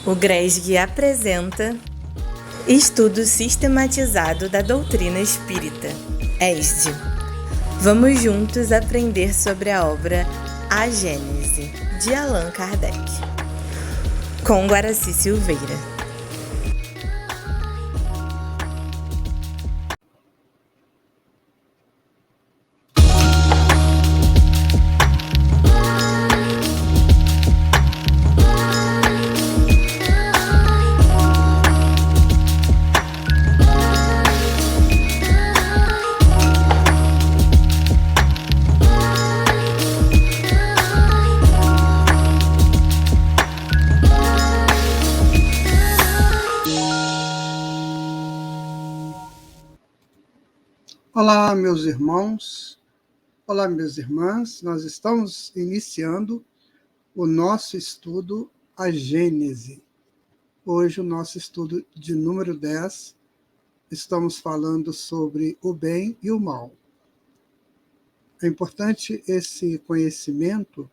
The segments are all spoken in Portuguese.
O GRESG apresenta Estudo Sistematizado da Doutrina Espírita, ESD. Vamos juntos aprender sobre a obra A Gênese, de Allan Kardec, com Guaraci Silveira. Olá, meus irmãos, olá, minhas irmãs, nós estamos iniciando o nosso estudo A Gênese. Hoje, o nosso estudo de número 10, estamos falando sobre o bem e o mal. É importante esse conhecimento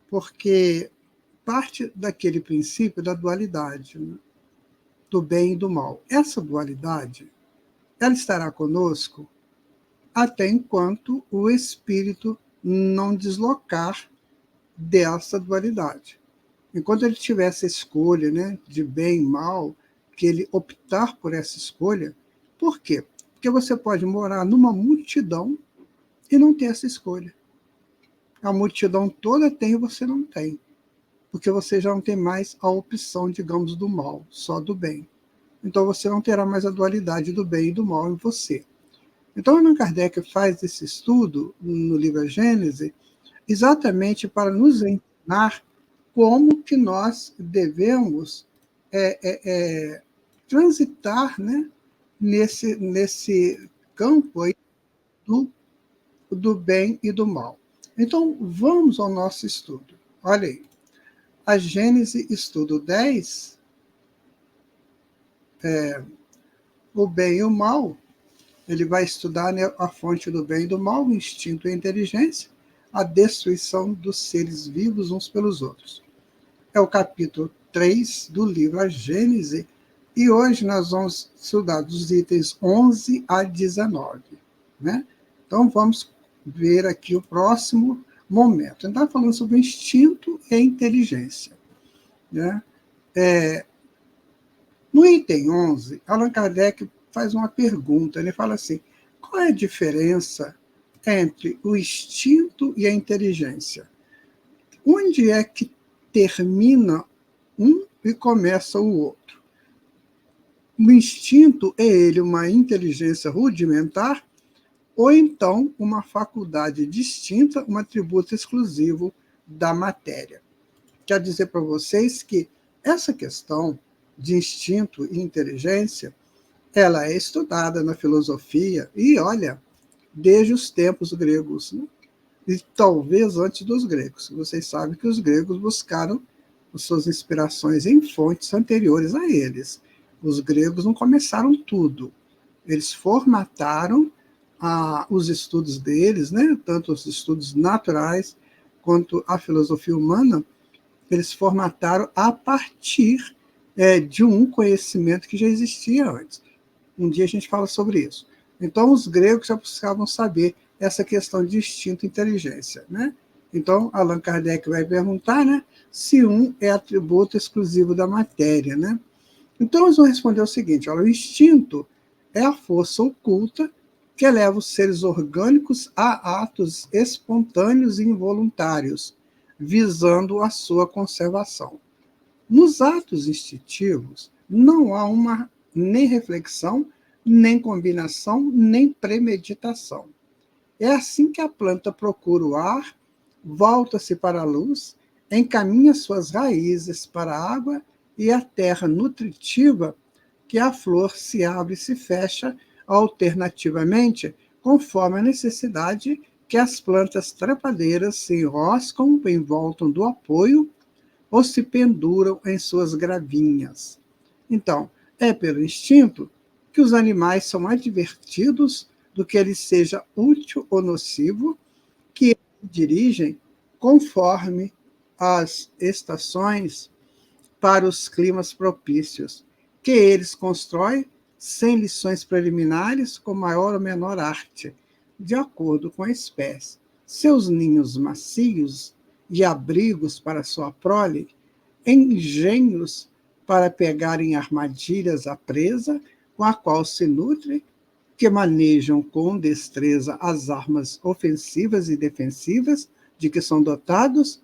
porque parte daquele princípio da dualidade, né? Do bem e do mal. Essa dualidade, ela estará conosco até enquanto o espírito não deslocar dessa dualidade. Enquanto ele tiver essa escolha, né, de bem e mal, que ele optar por essa escolha, por quê? Porque você pode morar numa multidão e não ter essa escolha. A multidão toda tem e você não tem, porque você já não tem mais a opção, digamos, do mal, só do bem. Então você não terá mais a dualidade do bem e do mal em você. Então, Allan Kardec faz esse estudo no livro A Gênese exatamente para nos ensinar como que nós devemos transitar, né, nesse campo aí do bem e do mal. Então, vamos ao nosso estudo. Olha aí, a Gênese, estudo 10, o bem e o mal. Ele vai estudar, né, a fonte do bem e do mal, o instinto e a inteligência, a destruição dos seres vivos uns pelos outros. É o capítulo 3 do livro A Gênese, e hoje nós vamos estudar dos itens 11 a 19. Né? Então vamos ver aqui o próximo momento. Então, falando sobre o instinto e a inteligência. Né? No item 11, Allan Kardec faz uma pergunta. Ele fala assim: qual é a diferença entre o instinto e a inteligência? Onde é que termina um e começa o outro? O instinto é ele uma inteligência rudimentar ou então uma faculdade distinta, um atributo exclusivo da matéria? Quer dizer para vocês que essa questão de instinto e inteligência, ela é estudada na filosofia e, olha, desde os tempos gregos, né? E talvez antes dos gregos. Vocês sabem que os gregos buscaram as suas inspirações em fontes anteriores a eles. Os gregos não começaram tudo. Eles formataram os estudos deles, né? Tanto os estudos naturais quanto a filosofia humana, eles formataram a partir de um conhecimento que já existia antes. Um dia a gente fala sobre isso. Então, os gregos já buscavam saber essa questão de instinto e inteligência. Né? Então, Allan Kardec vai perguntar, né, se um é atributo exclusivo da matéria. Né? Então, eles vão responder o seguinte: olha, o instinto é a força oculta que leva os seres orgânicos a atos espontâneos e involuntários, visando a sua conservação. Nos atos instintivos, não há nem reflexão, nem combinação, nem premeditação. É assim que a planta procura o ar, volta-se para a luz, encaminha suas raízes para a água e a terra nutritiva, que a flor se abre e se fecha alternativamente, conforme a necessidade que as plantas trepadeiras se enroscam em volta do apoio ou se penduram em suas gravinhas. Então, é pelo instinto que os animais são advertidos do que lhes seja útil ou nocivo, que eles dirigem conforme as estações para os climas propícios, que eles constroem sem lições preliminares, com maior ou menor arte, de acordo com a espécie. Seus ninhos macios e abrigos para sua prole, engenhos para pegarem armadilhas à presa, com a qual se nutre, que manejam com destreza as armas ofensivas e defensivas de que são dotados,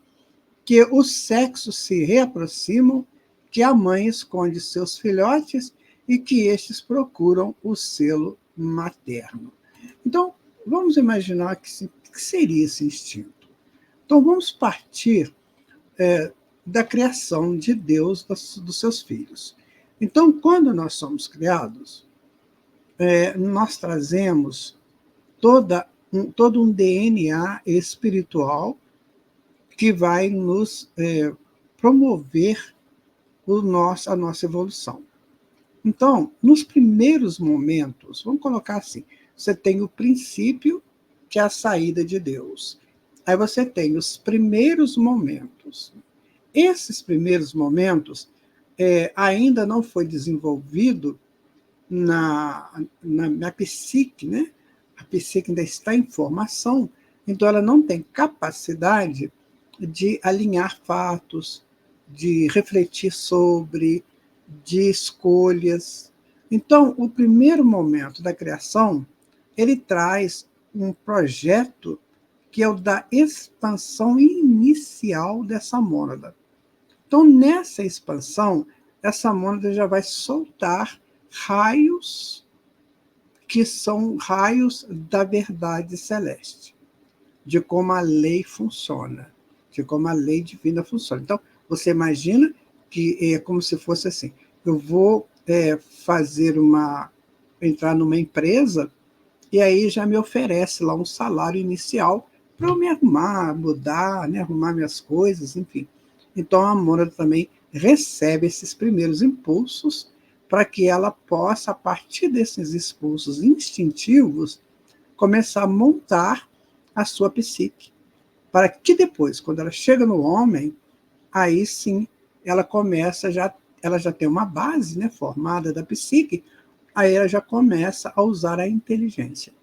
que os sexos se reaproximam, que a mãe esconde seus filhotes e que estes procuram o selo materno. Então, vamos imaginar que seria esse instinto. Então, vamos partir da criação de Deus dos seus filhos. Então, quando nós somos criados, nós trazemos todo um DNA espiritual que vai nos promover a nossa evolução. Então, nos primeiros momentos, vamos colocar assim, você tem o princípio, que é a saída de Deus. Aí você tem os primeiros momentos. Esses primeiros momentos ainda não foi desenvolvido na psique, né? A psique ainda está em formação, então ela não tem capacidade de alinhar fatos, de refletir sobre, de escolhas. Então, o primeiro momento da criação, ele traz um projeto que é o da expansão inicial dessa mônada. Então, nessa expansão, essa mônada já vai soltar raios que são raios da verdade celeste, de como a lei funciona, de como a lei divina funciona. Então, você imagina que é como se fosse assim, eu vou entrar numa empresa e aí já me oferece lá um salário inicial para eu me arrumar, mudar, né, arrumar minhas coisas, enfim. Então, a mônada também recebe esses primeiros impulsos para que ela possa, a partir desses impulsos instintivos, começar a montar a sua psique. Para que depois, quando ela chega no homem, aí sim ela ela já tem uma base, né, formada da psique, aí ela já começa a usar a inteligência,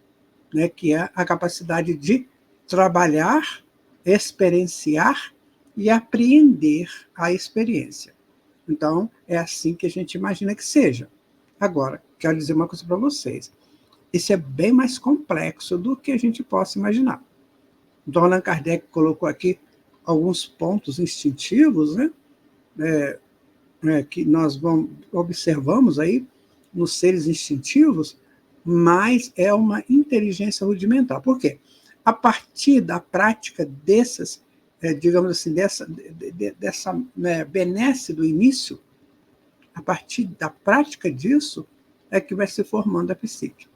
né, que é a capacidade de trabalhar, experienciar e apreender a experiência. Então, é assim que a gente imagina que seja. Agora, quero dizer uma coisa para vocês. Isso é bem mais complexo do que a gente possa imaginar. Então, Allan Kardec colocou aqui alguns pontos instintivos, né, que nós observamos aí nos seres instintivos, mas é uma inteligência rudimentar. Por quê? A partir da prática dessas, digamos assim, dessa benesse do início, a partir da prática disso, é que vai se formando a psique.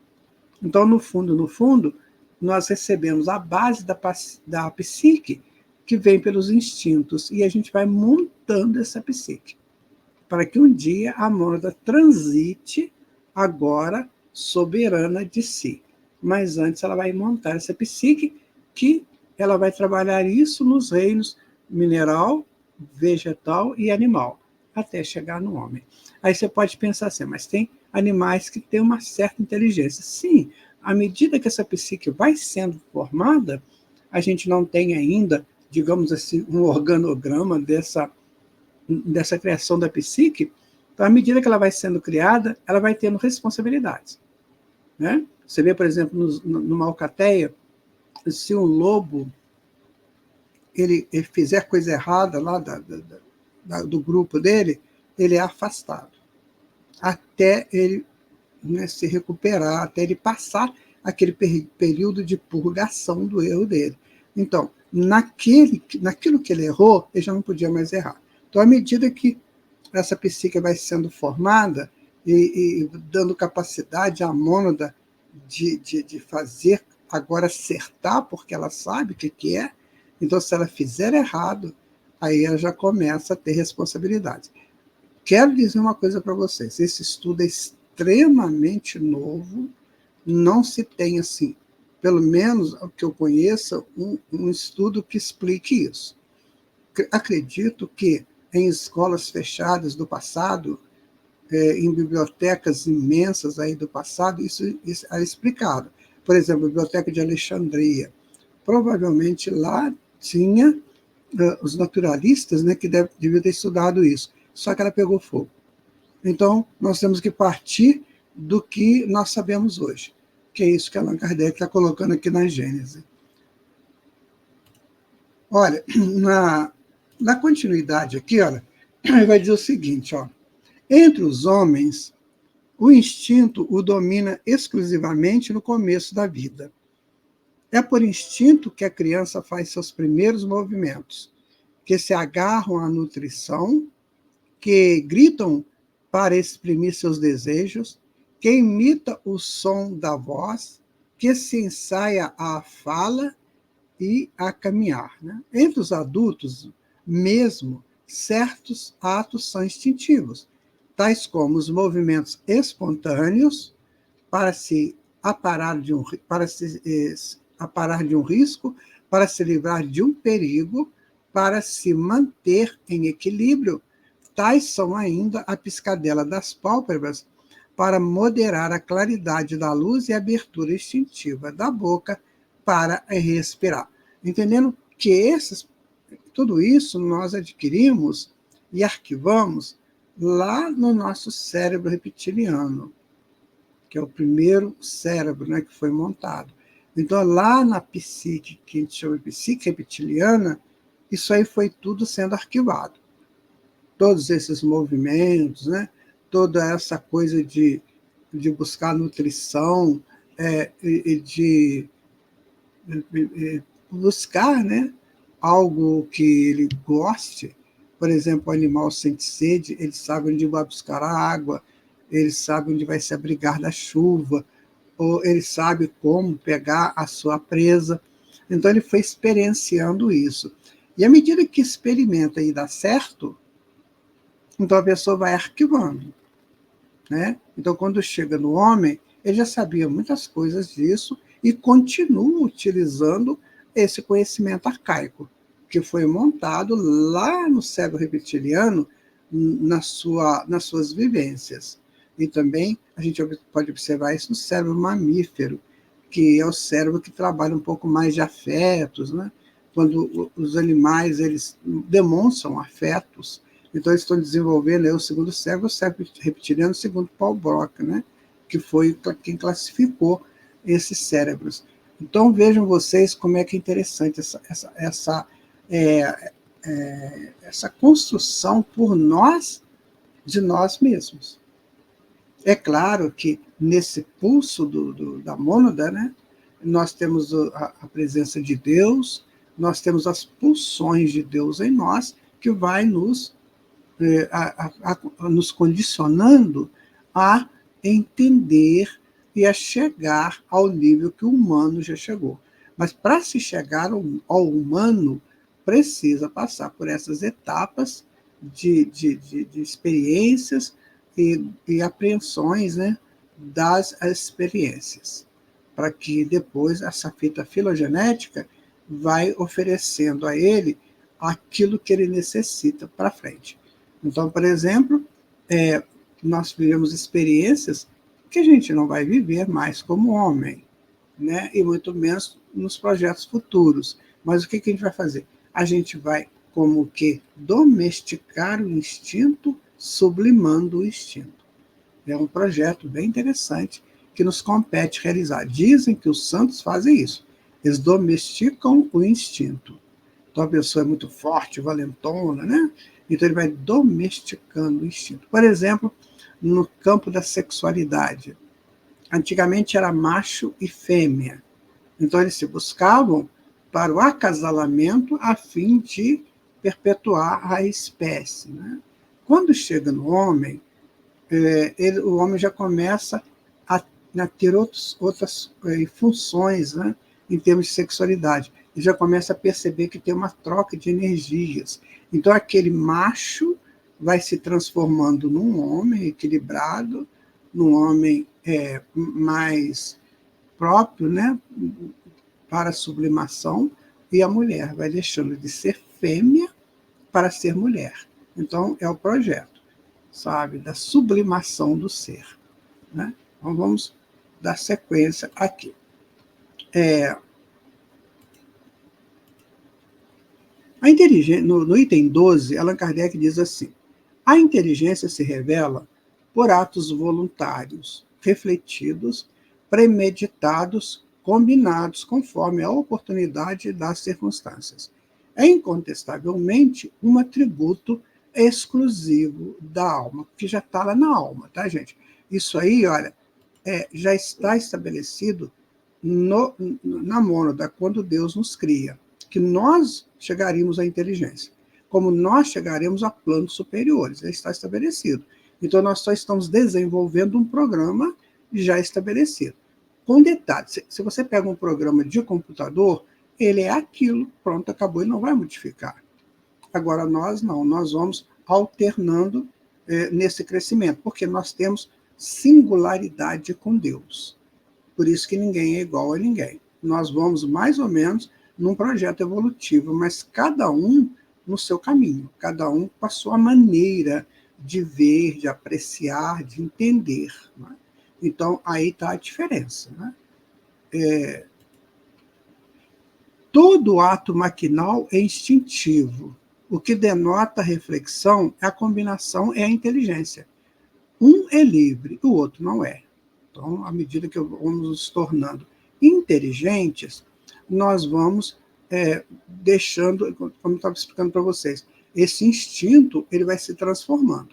Então, no fundo, nós recebemos a base da psique, que vem pelos instintos, e a gente vai montando essa psique, para que um dia a mônada transite agora soberana de si. Mas antes ela vai montar essa psique, que ela vai trabalhar isso nos reinos mineral, vegetal e animal, até chegar no homem. Aí você pode pensar assim, mas tem animais que têm uma certa inteligência. Sim, à medida que essa psique vai sendo formada, a gente não tem ainda, digamos assim, um organograma dessa criação da psique. Então, à medida que ela vai sendo criada, ela vai tendo responsabilidades, né? Você vê, por exemplo, numa alcateia, se um lobo ele fizer coisa errada lá do grupo dele, ele é afastado, até ele, né, se recuperar, até ele passar aquele período de purgação do erro dele. Então, naquilo que ele errou, ele já não podia mais errar. Então, à medida que essa psique vai sendo formada e dando capacidade à mônada de fazer agora acertar, porque ela sabe o que é, então, se ela fizer errado, aí ela já começa a ter responsabilidade. Quero dizer uma coisa para vocês, esse estudo é extremamente novo, não se tem, assim, pelo menos o que eu conheça, um estudo que explique isso. Acredito que em escolas fechadas do passado, em bibliotecas imensas aí do passado, isso é explicado. Por exemplo, a Biblioteca de Alexandria. Provavelmente lá tinha os naturalistas, né, que deviam ter estudado isso, só que ela pegou fogo. Então, nós temos que partir do que nós sabemos hoje, que é isso que Allan Kardec está colocando aqui na Gênese. Olha, na continuidade aqui, olha, ele vai dizer o seguinte, ó, entre os homens, o instinto o domina exclusivamente no começo da vida. É por instinto que a criança faz seus primeiros movimentos, que se agarram à nutrição, que gritam para exprimir seus desejos, que imita o som da voz, que se ensaia a fala e a caminhar. Né? Entre os adultos, mesmo, certos atos são instintivos, tais como os movimentos espontâneos para se aparar de um risco, para se livrar de um perigo, para se manter em equilíbrio. Tais são ainda a piscadela das pálpebras para moderar a claridade da luz e a abertura instintiva da boca para respirar. Entendendo que tudo isso nós adquirimos e arquivamos lá no nosso cérebro reptiliano, que é o primeiro cérebro, né, que foi montado. Então, lá na psique, que a gente chama de psique reptiliana, isso aí foi tudo sendo arquivado. Todos esses movimentos, né, toda essa coisa de buscar nutrição, de buscar, né, algo que ele goste. Por exemplo, o animal sente sede, ele sabe onde vai buscar a água, ele sabe onde vai se abrigar da chuva, ou ele sabe como pegar a sua presa. Então, ele foi experienciando isso. E à medida que experimenta e dá certo, então a pessoa vai arquivando. Né? Então, quando chega no homem, ele já sabia muitas coisas disso e continua utilizando esse conhecimento arcaico, que foi montado lá no cérebro reptiliano, nas suas vivências. E também a gente pode observar isso no cérebro mamífero, que é o cérebro que trabalha um pouco mais de afetos, né? Quando os animais eles demonstram afetos, então eles estão desenvolvendo o segundo cérebro, o cérebro reptiliano, segundo Paul Broca, né? Que foi quem classificou esses cérebros. Então vejam vocês como é que é interessante essa construção por nós, de nós mesmos. É claro que nesse pulso da mônada, né, nós temos a presença de Deus, nós temos as pulsões de Deus em nós, que vai nos condicionando a entender e a chegar ao nível que o humano já chegou. Mas para se chegar ao humano, precisa passar por essas etapas de experiências e apreensões, né, das experiências, para que depois essa fita filogenética vai oferecendo a ele aquilo que ele necessita para frente. Então, por exemplo, nós vivemos experiências que a gente não vai viver mais como homem, né? E muito menos nos projetos futuros. Mas o que a gente vai fazer? A gente vai, como que, domesticar o instinto, sublimando o instinto. É um projeto bem interessante que nos compete realizar. Dizem que os santos fazem isso. Eles domesticam o instinto. Então a pessoa é muito forte, valentona, né? Então ele vai domesticando o instinto. Por exemplo, no campo da sexualidade. Antigamente era macho e fêmea. Então eles se buscavam para o acasalamento a fim de perpetuar a espécie. Né? Quando chega no homem, o homem já começa a ter outras funções, né, em termos de sexualidade. Ele já começa a perceber que tem uma troca de energias. Então aquele macho vai se transformando num homem equilibrado, num homem mais próprio, né, para a sublimação, e a mulher vai deixando de ser fêmea para ser mulher. Então, é o projeto, sabe, da sublimação do ser. Né? Então, vamos dar sequência aqui. A inteligência, no item 12, Allan Kardec diz assim: a inteligência se revela por atos voluntários, refletidos, premeditados, combinados conforme a oportunidade das circunstâncias. É incontestavelmente um atributo exclusivo da alma, que já está lá na alma, tá, gente? Isso aí, olha, já está estabelecido na mônada, quando Deus nos cria, que nós chegaríamos à inteligência, como nós chegaremos a planos superiores, já está estabelecido. Então, nós só estamos desenvolvendo um programa já estabelecido. Com detalhe, se você pega um programa de computador, ele é aquilo, pronto, acabou, e não vai modificar. Agora, nós não, nós vamos alternando nesse crescimento, porque nós temos singularidade com Deus. Por isso que ninguém é igual a ninguém. Nós vamos mais ou menos num projeto evolutivo, mas cada um no seu caminho, cada um com a sua maneira de ver, de apreciar, de entender. Né? Então, aí está a diferença. Né? Todo ato maquinal é instintivo. O que denota a reflexão, a combinação é a inteligência. Um é livre, o outro não é. Então, à medida que vamos nos tornando inteligentes, nós vamos deixando, como eu estava explicando para vocês, esse instinto ele vai se transformando.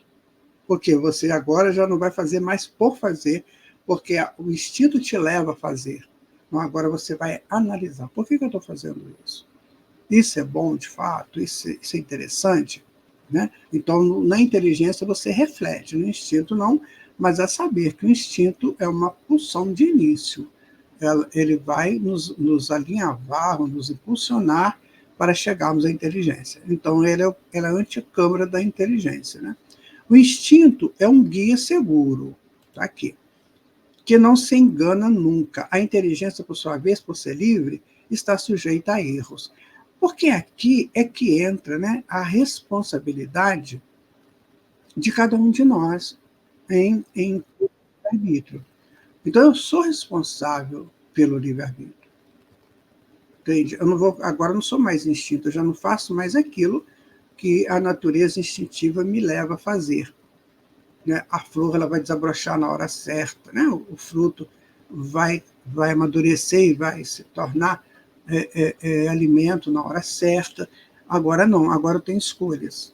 Porque você agora já não vai fazer mais por fazer, porque o instinto te leva a fazer. Então, agora você vai analisar. Por que eu estou fazendo isso? Isso é bom, de fato? Isso é interessante? Né? Então, na inteligência, você reflete. No instinto, não, mas a saber que o instinto é uma pulsão de início. Ele vai nos alinhavar, nos impulsionar para chegarmos à inteligência. Então, ele é a anticâmara da inteligência. Né? O instinto é um guia seguro, tá aqui, que não se engana nunca. A inteligência, por sua vez, por ser livre, está sujeita a erros. Porque aqui é que entra, né, a responsabilidade de cada um de nós em livre-arbítrio. Então, eu sou responsável pelo livre-arbítrio. Entende? Agora eu não sou mais instinto, eu já não faço mais aquilo que a natureza instintiva me leva a fazer. Né? A flor ela vai desabrochar na hora certa, né? O fruto vai amadurecer e vai se tornar alimento na hora certa. Agora não, agora eu tenho escolhas.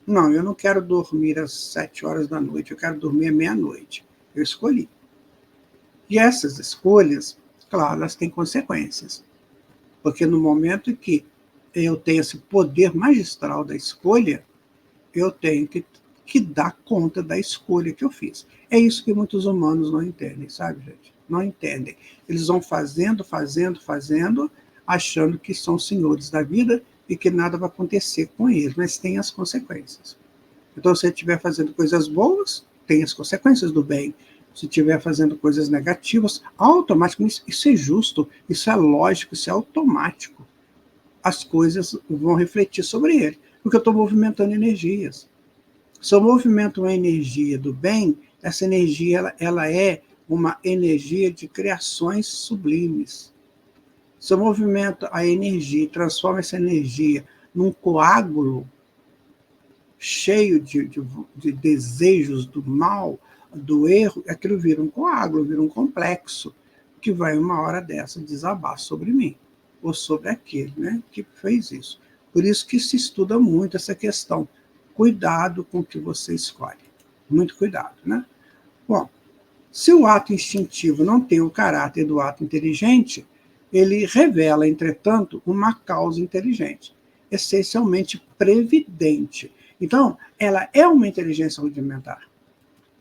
Não, eu não quero dormir às 7 horas da noite, eu quero dormir à meia-noite. Eu escolhi. E essas escolhas, claro, elas têm consequências. Porque no momento em que eu tenho esse poder magistral da escolha, eu tenho que dar conta da escolha que eu fiz. É isso que muitos humanos não entendem, sabe, gente? Não entendem. Eles vão fazendo, achando que são senhores da vida e que nada vai acontecer com eles, mas tem as consequências. Então, se você estiver fazendo coisas boas, tem as consequências do bem. Se estiver fazendo coisas negativas, automaticamente, isso é justo, isso é lógico, isso é automático. As coisas vão refletir sobre ele, porque eu estou movimentando energias. Se eu movimento uma energia do bem, essa energia ela é uma energia de criações sublimes. Se eu movimento a energia e transformo essa energia num coágulo cheio de desejos do mal, do erro, aquilo vira um coágulo, vira um complexo, que vai uma hora dessa desabar sobre mim, ou sobre aquele, né, que fez isso. Por isso que se estuda muito essa questão. Cuidado com o que você escolhe. Muito cuidado, né? Bom, se o ato instintivo não tem o caráter do ato inteligente, ele revela, entretanto, uma causa inteligente, essencialmente previdente. Então, ela é uma inteligência rudimentar,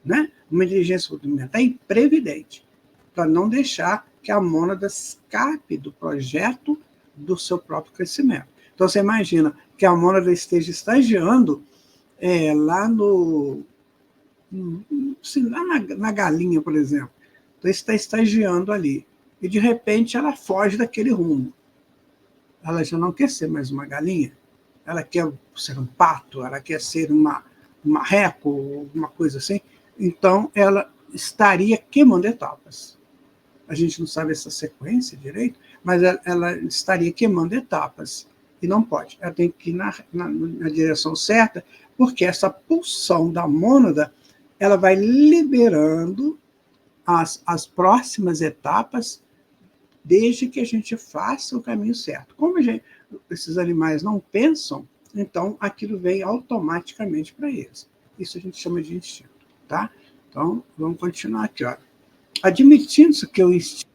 né? Uma inteligência rudimentar e previdente, para não deixar que a mônada escape do projeto do seu próprio crescimento. Então, você imagina que a mônada esteja estagiando lá na galinha, por exemplo. Então, está estagiando ali. E, de repente, ela foge daquele rumo. Ela já não quer ser mais uma galinha. ela quer ser um pato, ela quer ser uma marreco, uma coisa assim, então ela estaria queimando etapas. A gente não sabe essa sequência direito, mas ela estaria queimando etapas. E não pode. Ela tem que ir na direção certa, porque essa pulsão da mônada ela vai liberando as próximas etapas, desde que a gente faça o caminho certo. Como esses animais não pensam, então aquilo vem automaticamente para eles. Isso a gente chama de instinto. Tá? Então, vamos continuar aqui. Ó. Admitindo que o instinto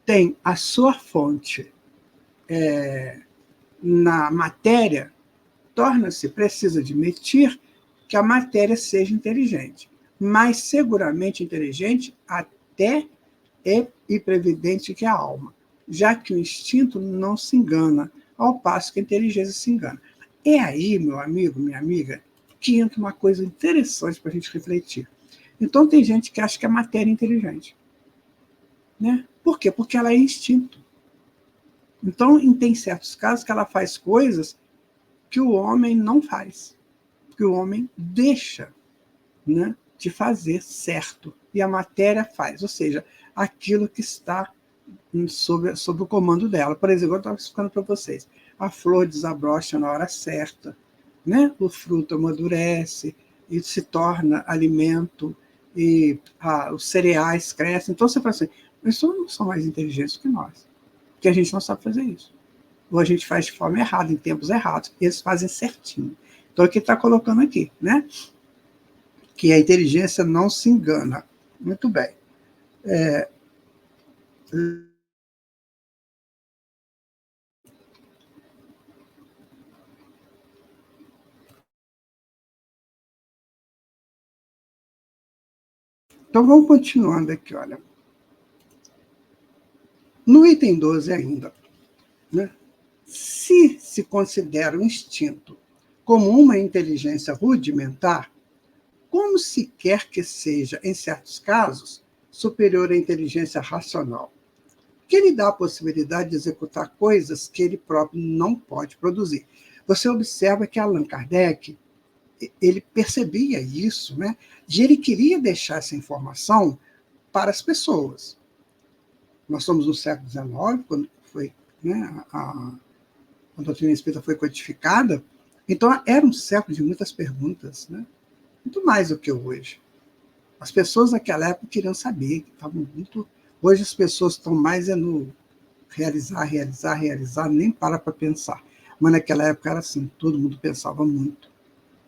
tem a sua fonte na matéria, precisa admitir que a matéria seja inteligente, mas seguramente inteligente até e previdente que a alma, já que o instinto não se engana, ao passo que a inteligência se engana. É aí, meu amigo, minha amiga, que entra uma coisa interessante para a gente refletir. Então, tem gente que acha que a matéria é inteligente. Né? Por quê? Porque ela é instinto. Então, tem certos casos que ela faz coisas que o homem não faz, que o homem deixa, né, de fazer certo. E a matéria faz, ou seja, aquilo que está sob o comando dela. Por exemplo, eu estava explicando para vocês, a flor desabrocha na hora certa, né? O fruto amadurece e se torna alimento, e os cereais crescem. Então você fala assim, eles não são mais inteligentes que nós, porque a gente não sabe fazer isso. Ou a gente faz de forma errada, em tempos errados. Eles fazem certinho. Então, o que está colocando aqui, né? Que a inteligência não se engana. Muito bem. Então, vamos continuando aqui, olha. No item 12 ainda, né? Se considera o instinto como uma inteligência rudimentar, como se quer que seja, em certos casos, superior à inteligência racional, que lhe dá a possibilidade de executar coisas que ele próprio não pode produzir. Você observa que Allan Kardec, ele percebia isso, né? E ele queria deixar essa informação para as pessoas. Nós somos no século XIX, quando foi, né, a doutrina espírita foi codificada, então era um século de muitas perguntas, né? Muito mais do que hoje. As pessoas naquela época queriam saber, estavam muito... Hoje as pessoas estão mais no realizar, nem para pensar. Mas naquela época era assim, todo mundo pensava muito,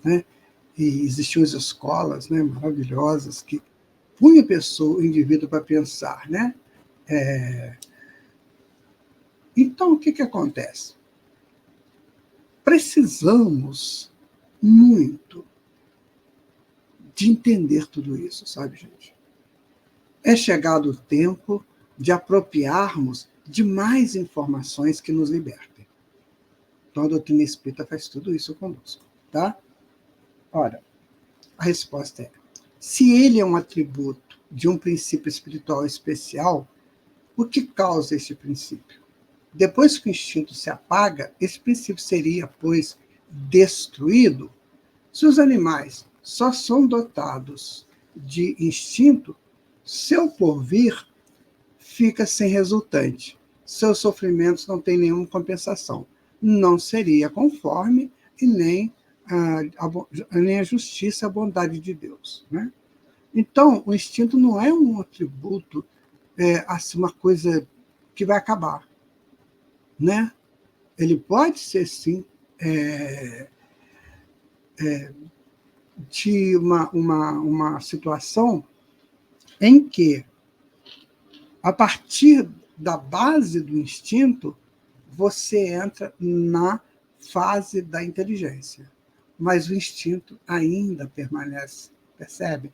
né? E existiam as escolas, né, maravilhosas que punha a pessoa, o indivíduo, para pensar, né? Então, o que acontece? Precisamos muito de entender tudo isso, sabe, gente? É chegado o tempo de apropriarmos de mais informações que nos libertem. Então, a doutrina espírita faz tudo isso conosco, tá? Ora, a resposta é: se ele é um atributo de um princípio espiritual especial, o que causa este princípio? Depois que o instinto se apaga, esse princípio seria, pois, destruído? Se os animais só são dotados de instinto, seu porvir fica sem resultante. Seus sofrimentos não têm nenhuma compensação. Não seria conforme e nem a justiça e a bondade de Deus. Né? Então, o instinto não é um atributo, assim, uma coisa que vai acabar. Né? Ele pode ser, sim, de uma situação em que, a partir da base do instinto, você entra na fase da inteligência. Mas o instinto ainda permanece, percebe?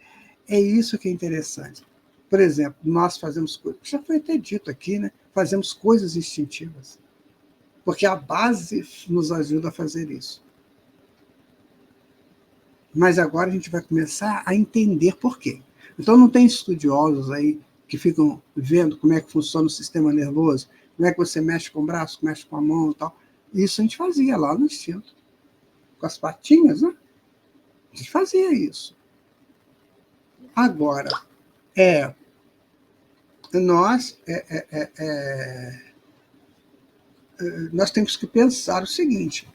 É isso que é interessante. Por exemplo, nós fazemos coisas, já foi até dito aqui, né? Fazemos coisas instintivas, porque a base nos ajuda a fazer isso. Mas agora a gente vai começar a entender por quê. Então, não tem estudiosos aí que ficam vendo como é que funciona o sistema nervoso, como é que você mexe com o braço, mexe com a mão e tal. Isso a gente fazia lá no instinto. com as patinhas, né? A gente fazia isso. Agora, nós temos que pensar o seguinte: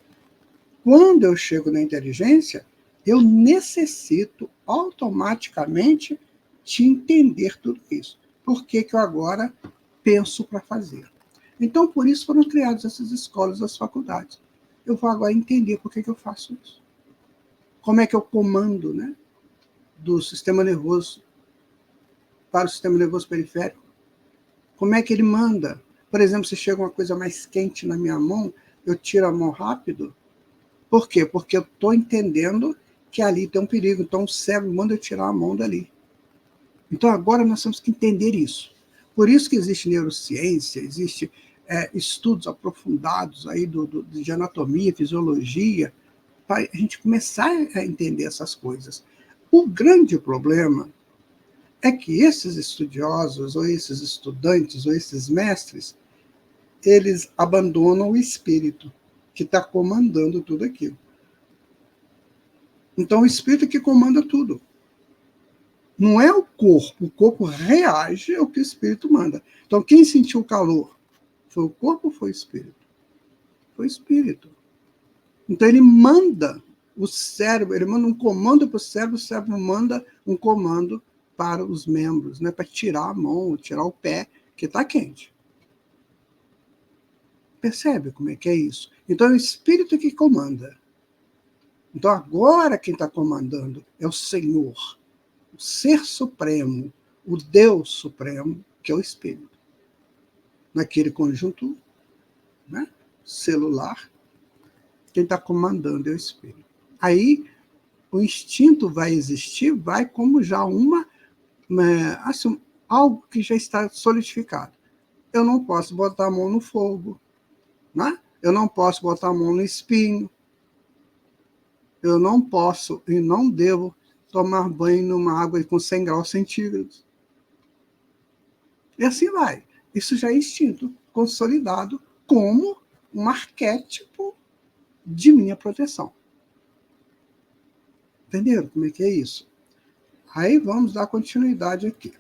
quando eu chego na inteligência, eu necessito automaticamente de entender tudo isso. Por que eu agora penso para fazer? Então, por isso foram criadas essas escolas, as faculdades. Eu vou agora entender por que eu faço isso. Como é que eu comando, né, do sistema nervoso para o sistema nervoso periférico? Como é que ele manda? Por exemplo, se chega uma coisa mais quente na minha mão, eu tiro a mão rápido. Por quê? Porque eu estou entendendo que ali tem um perigo. Então, o cérebro manda eu tirar a mão dali. Então, agora nós temos que entender isso. Por isso que existe neurociência, existe estudos aprofundados aí de anatomia, fisiologia, para a gente começar a entender essas coisas. O grande problema é que esses estudiosos, ou esses estudantes, ou esses mestres, eles abandonam o espírito que está comandando tudo aquilo. Então, o espírito que comanda tudo. Não é o corpo reage ao que o espírito manda. Então, quem sentiu o calor? Foi o corpo ou foi o espírito? Foi o espírito. Então, ele manda o cérebro, ele manda um comando para o cérebro manda um comando para os membros, né, para tirar a mão, tirar o pé, que está quente. Percebe como é que é isso? Então, é o espírito que comanda. Então, agora quem está comandando é o Senhor, o Ser Supremo, o Deus Supremo, que é o Espírito. Naquele conjunto, né, celular, quem está comandando é o Espírito. Aí, o instinto vai existir, vai como já assim, algo que já está solidificado. Eu não posso botar a mão no fogo, né? Eu não posso botar a mão no espinho, eu não posso e não devo tomar banho numa água com 100 graus centígrados. E assim vai. Isso já é instinto consolidado como um arquétipo de minha proteção. Entenderam como é que é isso? Aí vamos dar continuidade aqui.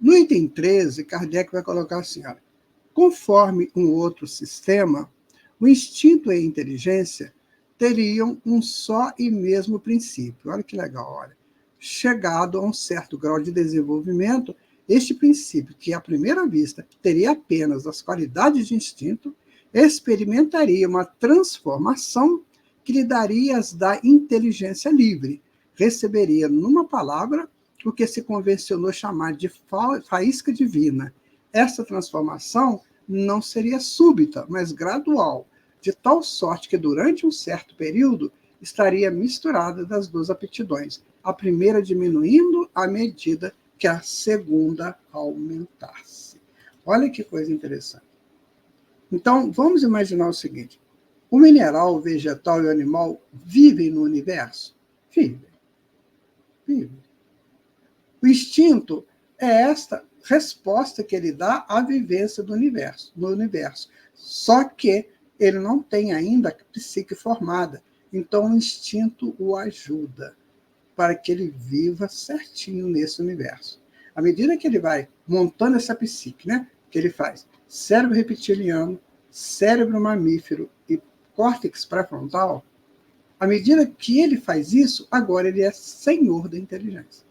No item 13, Kardec vai colocar assim, olha, conforme um outro sistema, o instinto e a inteligência teriam um só e mesmo princípio. Olha que legal, olha. Chegado a um certo grau de desenvolvimento, este princípio, que à primeira vista teria apenas as qualidades de instinto, experimentaria uma transformação que lhe daria as da inteligência livre. Receberia, numa palavra, o que se convencionou chamar de faísca divina. Essa transformação não seria súbita, mas gradual, de tal sorte que durante um certo período estaria misturada das duas aptidões, a primeira diminuindo à medida que a segunda aumentasse. Olha que coisa interessante. Então, vamos imaginar o seguinte: o mineral, o vegetal e o animal vivem no universo? Vivem. O instinto é esta resposta que ele dá à vivência do universo, no universo. Só que ele não tem ainda a psique formada. Então, o instinto o ajuda para que ele viva certinho nesse universo. À medida que ele vai montando essa psique, né, que ele faz cérebro reptiliano, cérebro mamífero e córtex pré-frontal, à medida que ele faz isso, agora ele é senhor da inteligência.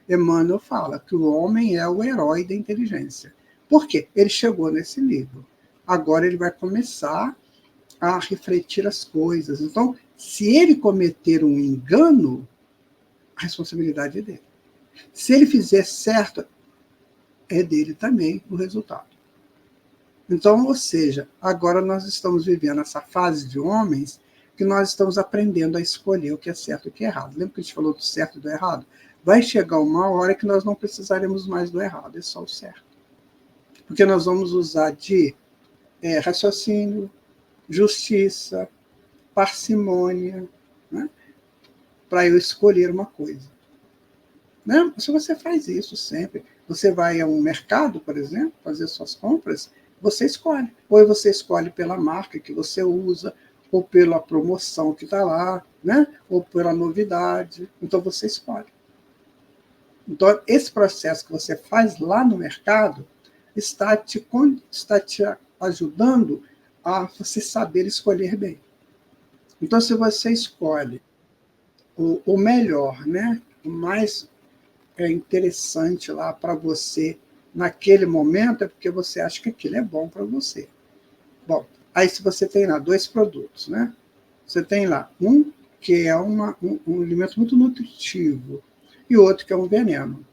Emmanuel fala que o homem é o herói da inteligência. Por quê? Ele chegou nesse nível. Agora ele vai começar a refletir as coisas. Então, se ele cometer um engano, a responsabilidade é dele. Se ele fizer certo, é dele também o resultado. Então, ou seja, agora nós estamos vivendo essa fase de homens que nós estamos aprendendo a escolher o que é certo e o que é errado. Lembra que a gente falou do certo e do errado? Vai chegar uma hora que nós não precisaremos mais do errado, é só o certo. Porque nós vamos usar de raciocínio, justiça, parcimônia, né, para eu escolher uma coisa. Né? Se você faz isso sempre, você vai a um mercado, por exemplo, fazer suas compras, Você escolhe. Ou você escolhe pela marca que você usa, ou pela promoção que está lá, né? Ou pela novidade. Então, você escolhe. Então, esse processo que você faz lá no mercado está te ajudando a você saber escolher bem. Então, se você escolhe o melhor, né? O mais interessante lá para você naquele momento, é porque você acha que aquilo é bom para você. Bom, aí se você tem lá 2 produtos, né? Você tem lá um que é um alimento muito nutritivo e outro que é um veneno.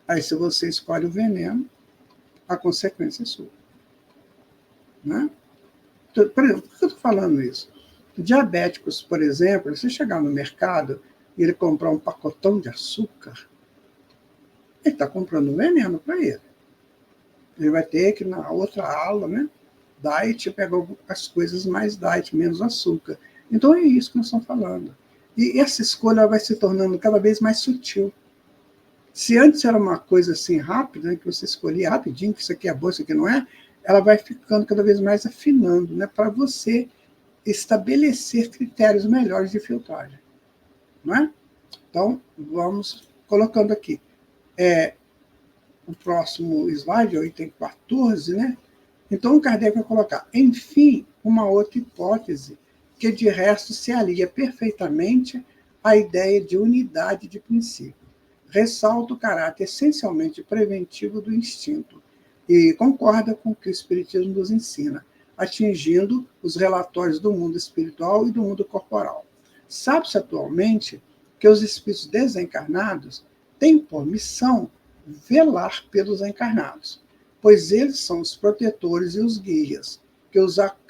Aí se você escolhe o veneno, a consequência é sua. Né? Então, por exemplo, por que eu estou falando isso? Diabéticos, por exemplo, se chegar no mercado e ele comprar um pacotão de açúcar, ele está comprando veneno para ele. Ele vai ter que, na outra aula, né, diet, pegar as coisas mais diet, menos açúcar. Então é isso que nós estamos falando. E essa escolha vai se tornando cada vez mais sutil. Se antes era uma coisa assim rápida, né, que você escolhia rapidinho, que isso aqui é bom, isso aqui não é, ela vai ficando cada vez mais afinando, né, para você estabelecer critérios melhores de filtragem. Não é? Então, vamos colocando aqui. O próximo slide, o item 14, né? Então, o Kardec vai colocar, enfim, uma outra hipótese que, de resto, se alia perfeitamente à ideia de unidade de princípio. Ressalta o caráter essencialmente preventivo do instinto e concorda com o que o Espiritismo nos ensina, atingindo os relatórios do mundo espiritual e do mundo corporal. Sabe-se atualmente que os espíritos desencarnados têm por missão velar pelos encarnados, pois eles são os protetores e os guias, que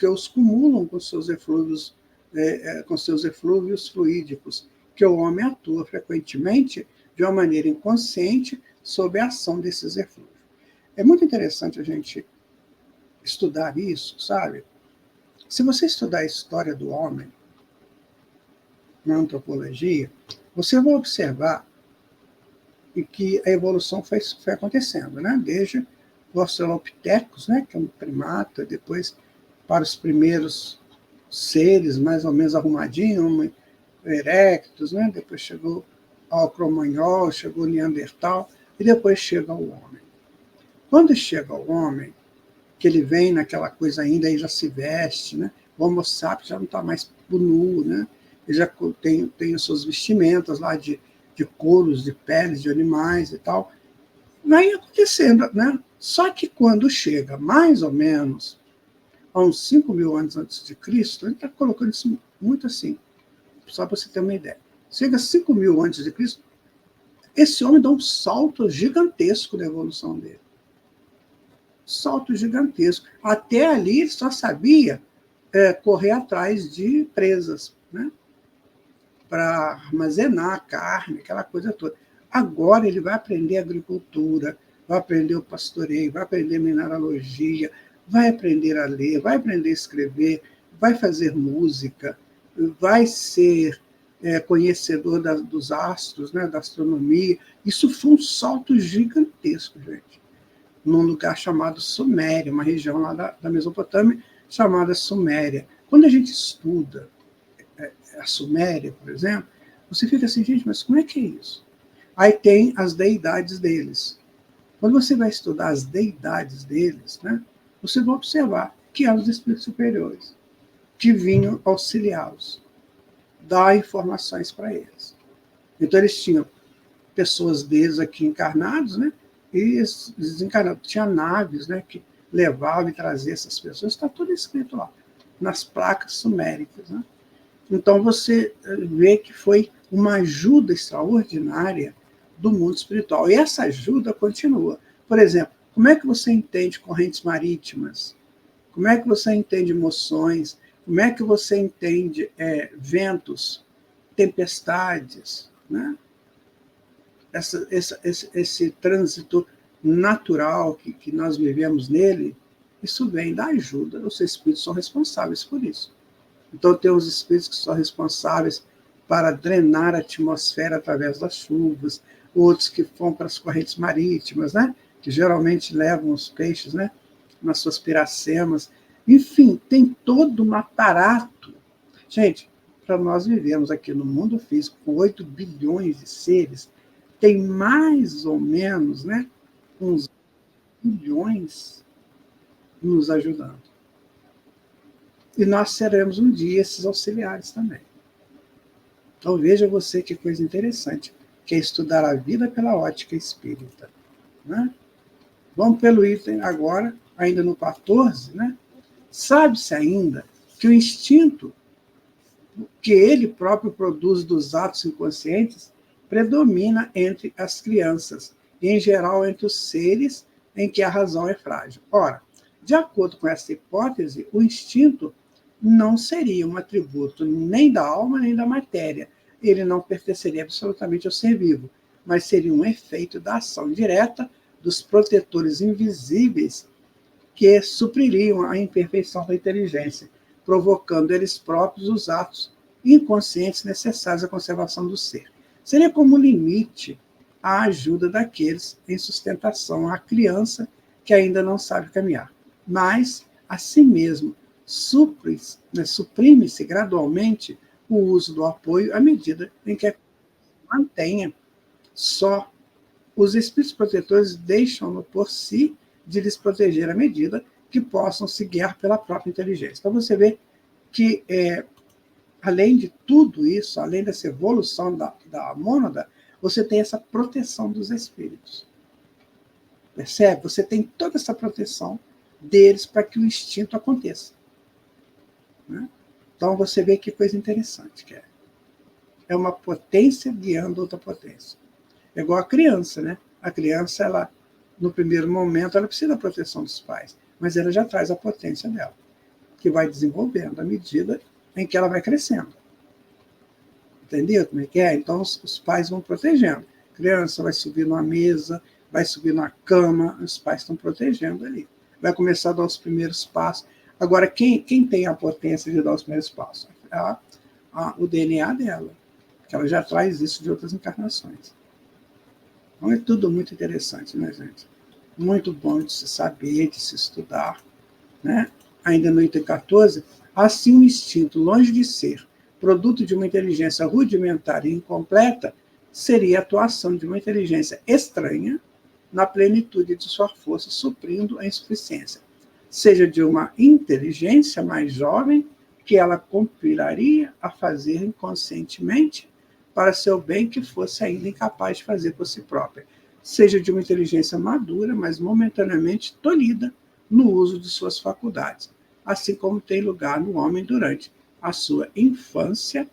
os cumulam com seus eflúvios fluídicos, que o homem atua frequentemente de uma maneira inconsciente sob a ação desses eflúvios. É muito interessante a gente estudar isso, sabe? Se você estudar a história do homem na antropologia, você vai observar que a evolução foi acontecendo, né? Desde os Australopithecus, né? Que é um primata, depois para os primeiros seres mais ou menos arrumadinhos, Homo erectus, né? Depois chegou ao Cro-Magnon, chegou o Neandertal, e depois chega o homem. Quando chega o homem, que ele vem naquela coisa ainda, aí já se veste, né? O Homo sapiens já não está mais nu, né? Ele já tem as suas vestimentas lá de couros, de peles de animais e tal. Vai acontecendo, né? Só que quando chega mais ou menos a uns 5.000 anos antes de Cristo, a gente está colocando isso muito assim, só para você ter uma ideia. Chega a 5.000 antes de Cristo, esse homem dá um salto gigantesco na evolução dele. Salto gigantesco. Até ali ele só sabia correr atrás de presas, né? Para armazenar carne, aquela coisa toda. Agora ele vai aprender agricultura, vai aprender o pastoreio, vai aprender mineralogia, vai aprender a ler, vai aprender a escrever, vai fazer música, vai ser conhecedor dos astros, né, da astronomia. Isso foi um salto gigantesco, gente, num lugar chamado Suméria, uma região lá da Mesopotâmia chamada Suméria. Quando a gente estuda a Suméria, por exemplo, você fica assim, gente, mas como é que é isso? Aí tem as deidades deles. Quando você vai estudar as deidades deles, né, você vai observar que eram os espíritos superiores, que vinham auxiliá-los, dar informações para eles. Então, eles tinham pessoas deles aqui encarnados, né, e os desencarnados. Tinha naves, né, que levavam e traziam essas pessoas. Está tudo escrito lá, nas placas suméricas. Né? Então, você vê que foi uma ajuda extraordinária do mundo espiritual. E essa ajuda continua. Por exemplo, como é que você entende correntes marítimas? Como é que você entende emoções? Como é que você entende ventos, tempestades? Né? Esse trânsito natural que nós vivemos nele, isso vem da ajuda. Os espíritos são responsáveis por isso. Então, tem os espíritos que são responsáveis para drenar a atmosfera através das chuvas, outros que vão para as correntes marítimas, né? Que geralmente levam os peixes, né? nas suas piracemas. Enfim, tem todo um aparato. Gente, para nós vivermos aqui no mundo físico com 8 bilhões de seres, tem mais ou menos, né, uns bilhões nos ajudando. E nós seremos um dia esses auxiliares também. Então veja você que coisa interessante, que é estudar a vida pela ótica espírita. Né? Vamos pelo item agora, ainda no 14, né? Sabe-se ainda que o instinto que ele próprio produz dos atos inconscientes predomina entre as crianças, e em geral entre os seres em que a razão é frágil. Ora, de acordo com essa hipótese, o instinto não seria um atributo nem da alma nem da matéria. Ele não pertenceria absolutamente ao ser vivo, mas seria um efeito da ação direta dos protetores invisíveis que supririam a imperfeição da inteligência, provocando eles próprios os atos inconscientes necessários à conservação do ser. Seria como limite a ajuda daqueles em sustentação à criança que ainda não sabe caminhar. Mas, assim mesmo, suprime-se gradualmente o uso do apoio à medida em que a mantenha só. Os espíritos protetores deixam-no por si de lhes proteger à medida que possam se guiar pela própria inteligência. Então você vê que, além de tudo isso, além dessa evolução da mônada, você tem essa proteção dos espíritos. Percebe? Você tem toda essa proteção deles para que o instinto aconteça. Né? Então você vê que coisa interessante que é. É uma potência guiando outra potência. É igual a criança, né? A criança, ela, no primeiro momento, ela precisa da proteção dos pais, mas ela já traz a potência dela, que vai desenvolvendo à medida em que ela vai crescendo. Entendeu como é que é? Então, os pais vão protegendo. A criança vai subir numa mesa, vai subir na cama, os pais estão protegendo ali. Vai começar a dar os primeiros passos. Agora, quem tem a potência de dar os primeiros passos? O DNA dela, que ela já traz isso de outras encarnações. Então, é tudo muito interessante, né, gente? Muito bom de se saber, de se estudar. Né? Ainda no item 14, assim o instinto, longe de ser produto de uma inteligência rudimentar e incompleta, seria a atuação de uma inteligência estranha na plenitude de sua força, suprindo a insuficiência. Seja de uma inteligência mais jovem, que ela conspiraria a fazer inconscientemente para seu bem que fosse ainda incapaz de fazer por si própria. Seja de uma inteligência madura, mas momentaneamente tolhida no uso de suas faculdades, assim como tem lugar no homem durante a sua infância,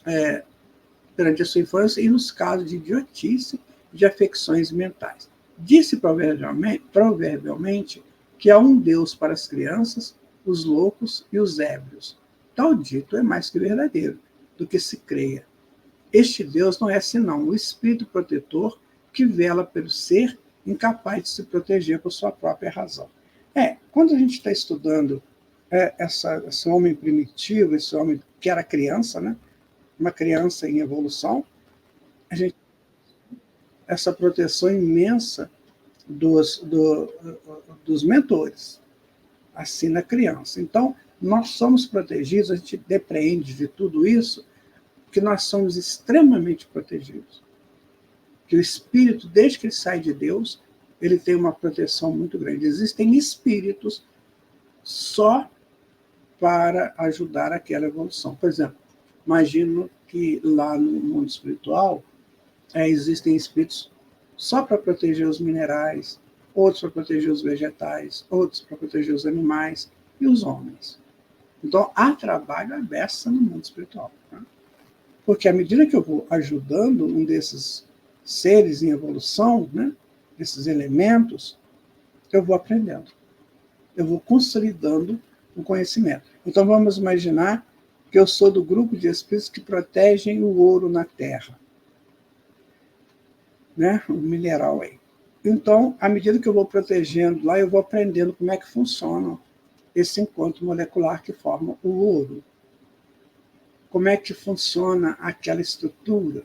e nos casos de idiotice, de afecções mentais. Disse proverbialmente que há um Deus para as crianças, os loucos e os ébrios. Tal dito é mais que verdadeiro do que se creia. Este Deus não é senão o espírito protetor que vela pelo ser incapaz de se proteger por sua própria razão. Quando a gente está estudando esse homem primitivo, esse homem que era criança, né? Uma criança em evolução, a gente essa proteção imensa dos mentores, assim na criança. Então, nós somos protegidos, a gente depreende de tudo isso, que nós somos extremamente protegidos. Que o espírito, desde que ele sai de Deus, ele tem uma proteção muito grande. Existem espíritos só para ajudar aquela evolução. Por exemplo, imagino que lá no mundo espiritual existem espíritos só para proteger os minerais, outros para proteger os vegetais, outros para proteger os animais e os homens. Então, há trabalho à beça no mundo espiritual. Né? Porque à medida que eu vou ajudando um desses seres em evolução, né, esses elementos, eu vou aprendendo. Eu vou consolidando o conhecimento. Então, vamos imaginar que eu sou do grupo de espíritos que protegem o ouro na Terra. Né? O mineral aí. Então, à medida que eu vou protegendo lá, eu vou aprendendo como é que funciona esse encontro molecular que forma o ouro. Como é que funciona aquela estrutura.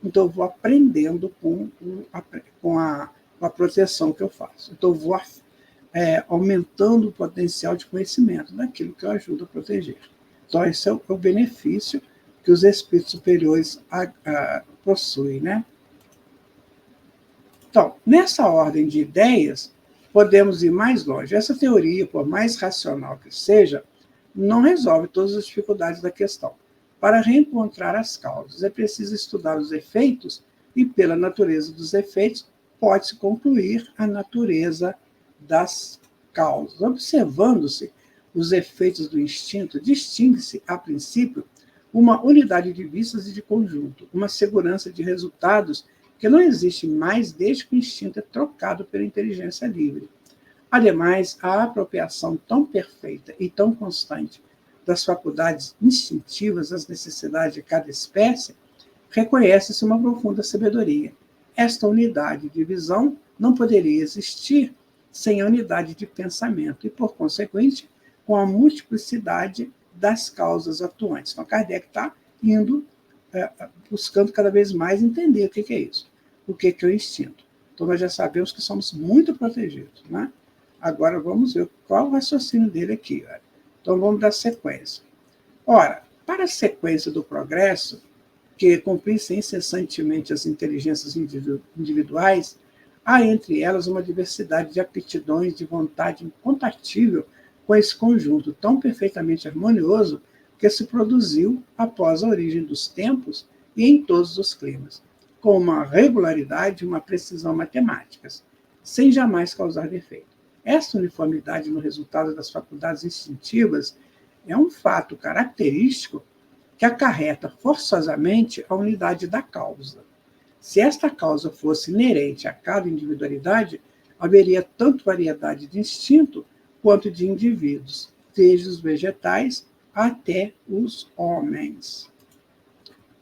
Então, eu vou aprendendo com a proteção que eu faço. Então, eu vou aumentando o potencial de conhecimento daquilo que eu ajudo a proteger. Então, esse é o benefício que os espíritos superiores possuem, né? Então, nessa ordem de ideias, podemos ir mais longe. Essa teoria, por mais racional que seja, não resolve todas as dificuldades da questão. Para reencontrar as causas, é preciso estudar os efeitos e, pela natureza dos efeitos, pode-se concluir a natureza das causas. Observando-se os efeitos do instinto, distingue-se, a princípio, uma unidade de vistas e de conjunto, uma segurança de resultados que não existe mais desde que o instinto é trocado pela inteligência livre. Ademais, a apropriação tão perfeita e tão constante das faculdades instintivas às necessidades de cada espécie, reconhece-se uma profunda sabedoria. Esta unidade de visão não poderia existir sem a unidade de pensamento e, por consequente, com a multiplicidade das causas atuantes. Então, Kardec está indo, buscando cada vez mais entender o que é isso, o que é o instinto. Então, nós já sabemos que somos muito protegidos, né? Agora, vamos ver qual é o raciocínio dele aqui. Então, vamos dar sequência. Ora, para a sequência do progresso, que cumprisse incessantemente as inteligências individuais, há entre elas uma diversidade de aptidões, de vontade incompatível com esse conjunto tão perfeitamente harmonioso que se produziu após a origem dos tempos e em todos os climas, com uma regularidade e uma precisão matemáticas, sem jamais causar defeito. Essa uniformidade no resultado das faculdades instintivas é um fato característico que acarreta forçosamente a unidade da causa. Se esta causa fosse inerente a cada individualidade, haveria tanto variedade de instinto quanto de indivíduos, desde os vegetais até os homens.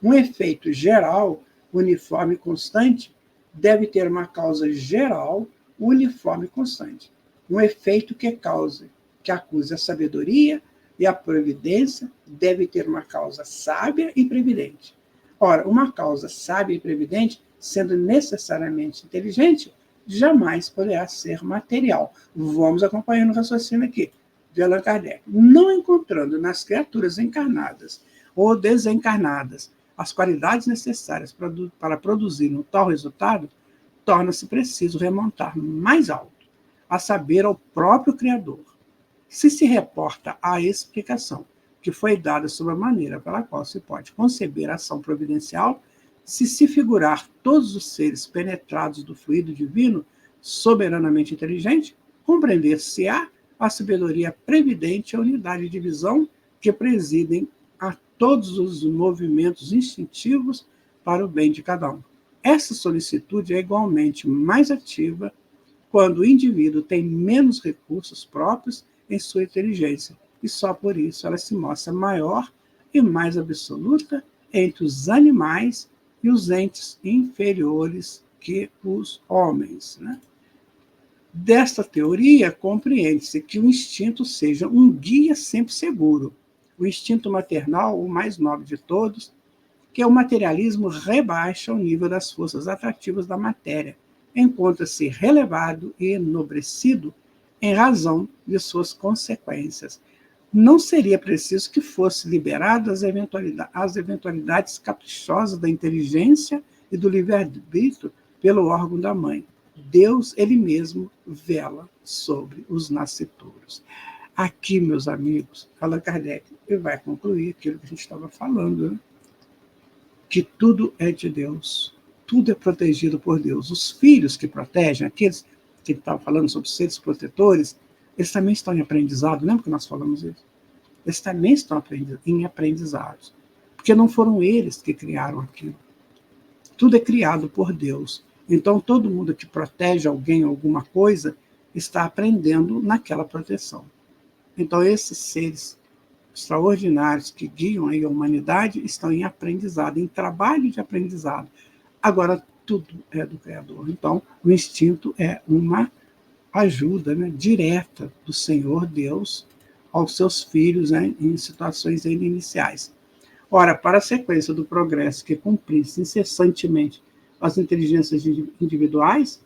Um efeito geral, uniforme e constante, deve ter uma causa geral, uniforme e constante. Um efeito que acuse a sabedoria e a providência deve ter uma causa sábia e previdente. Ora, uma causa sábia e previdente, sendo necessariamente inteligente, jamais poderá ser material. Vamos acompanhando o raciocínio aqui de Allan Kardec. Não encontrando nas criaturas encarnadas ou desencarnadas as qualidades necessárias para produzir um tal resultado, torna-se preciso remontar mais alto, a saber, ao próprio Criador. Se reporta à explicação que foi dada sobre a maneira pela qual se pode conceber a ação providencial, se figurar todos os seres penetrados do fluido divino, soberanamente inteligente, compreender-se-á a sabedoria previdente e a unidade de visão que presidem a todos os movimentos instintivos para o bem de cada um. Essa solicitude é igualmente mais ativa quando o indivíduo tem menos recursos próprios em sua inteligência, e só por isso ela se mostra maior e mais absoluta entre os animais e os entes inferiores que os homens, né? Desta teoria, compreende-se que o instinto seja um guia sempre seguro. O instinto maternal, o mais nobre de todos, que o materialismo rebaixa o nível das forças atrativas da matéria, encontra-se relevado e enobrecido em razão de suas consequências. Não seria preciso que fosse liberado as eventualidades caprichosas da inteligência e do livre-arbítrio pelo órgão da mãe. Deus, ele mesmo, vela sobre os nascituros. Aqui, meus amigos, Allan Kardec vai concluir aquilo que a gente estava falando, né? Que tudo é de Deus, tudo é protegido por Deus. Os filhos que protegem, aqueles que ele estava falando sobre seres protetores, eles também estão em aprendizado, lembra que nós falamos isso? Eles também estão em aprendizados, porque não foram eles que criaram aquilo. Tudo é criado por Deus. Então, todo mundo que protege alguém, alguma coisa, está aprendendo naquela proteção. Então, esses seres extraordinários que guiam aí a humanidade estão em aprendizado, em trabalho de aprendizado. Agora, tudo é do Criador. Então, o instinto é uma ajuda, né, direta do Senhor Deus aos seus filhos, né, em situações iniciais. Ora, para a sequência do progresso que cumprisse incessantemente as inteligências individuais,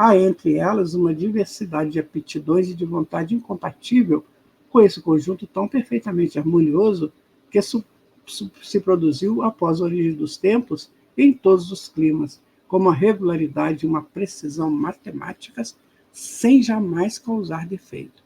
há entre elas uma diversidade de aptidões e de vontade incompatível com esse conjunto tão perfeitamente harmonioso que se produziu após a origem dos tempos em todos os climas, com uma regularidade e uma precisão matemáticas sem jamais causar defeito.